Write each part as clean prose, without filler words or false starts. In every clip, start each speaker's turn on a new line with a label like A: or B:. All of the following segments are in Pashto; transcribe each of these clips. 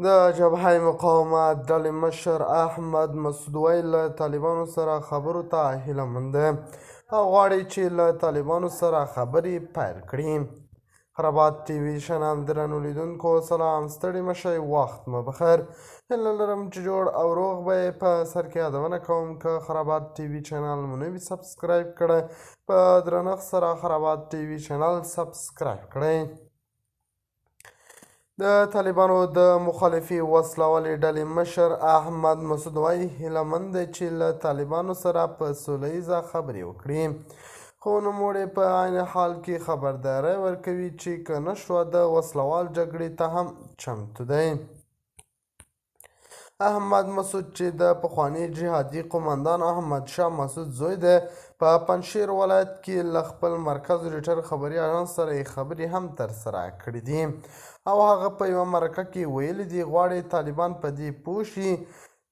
A: د جبهه مقاومت ډلې مشر احمد مسعودوی له طالبانو سره خبرو ته هیله مند دی او غواړي چې له طالبانو سره خبرې پیل کړي. خرابات ټي وي چینل درنو لیدونکو سلام، ستړي مشئ، وخت مو بخیر. هیله لرم چې جوړ او روغ به یې. په سر کې یادونه کوم که خرابات ټي وي چینل مو نه وي سبسکرایب کړی، په درنښت سره خرابات ټي وي چینل سبسکرایب کړئ. د طالبانو د مخالفې وسله والې ډلې مشر احمد مسعودوی هیله مند دی چې له طالبانو سره په سوله ییزه خبرې وکړي، خو نوموړی په عین حال کې خبرداری ورکوي چې که نه شوه د وسلوال جګړې ته هم چمتو دی. احمد مسعود چې د پخواني جهادي قومندان احمد شاه مسعود زوی دی، په پنجشیر ولایت کې له خپل مرکز رویټر خبري اژانس سره یې خبرې هم ترسره کړې دي او هغه په یوه مرکه کې ویلي دي غواړي طالبان په دې پوه شي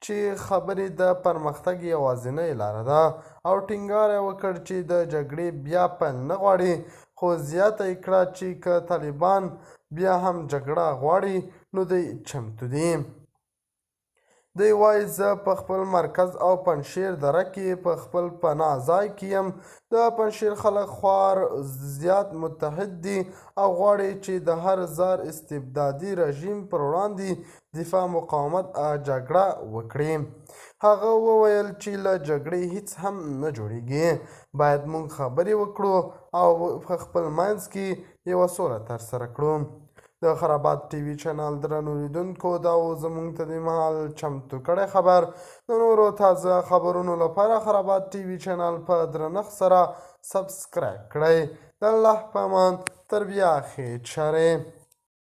A: چې خبرې د پرمختګ یوازینۍ لاره ده او ټینګار یې وکړ چې د جګړې بیا پیل نه غواړي، خو زیاته یې کړه چې که طالبان بیا هم جګړه غواړي نو دوی چمتو دي. دی وایي زه په خپل مرکز او پنجشیر دره کې په خپل پناه ځای کې یم. د پنجشیر خلک خوار زیات متحد دي او غواړي چې د هر زار استبدادي رژیم پر وړاندې دفاع مقاومت جګړه وکړي. هغه وویل چې له جګړې هیڅ هم نه جوړیږي، باید موږ خبرې وکړو او په خپل منځ کې یوه سوله ترسره کړو. د خرابات ټي وي چینل درنو لیدونکو دا و زموږ ته د مهال چمتو کړی خبر. د نورو تازه خبرونو لپاره خرابات ټي وي چینل په درنښت سره سبسکرایب کړئ. د الله په امان، تر بیا خیر چارې.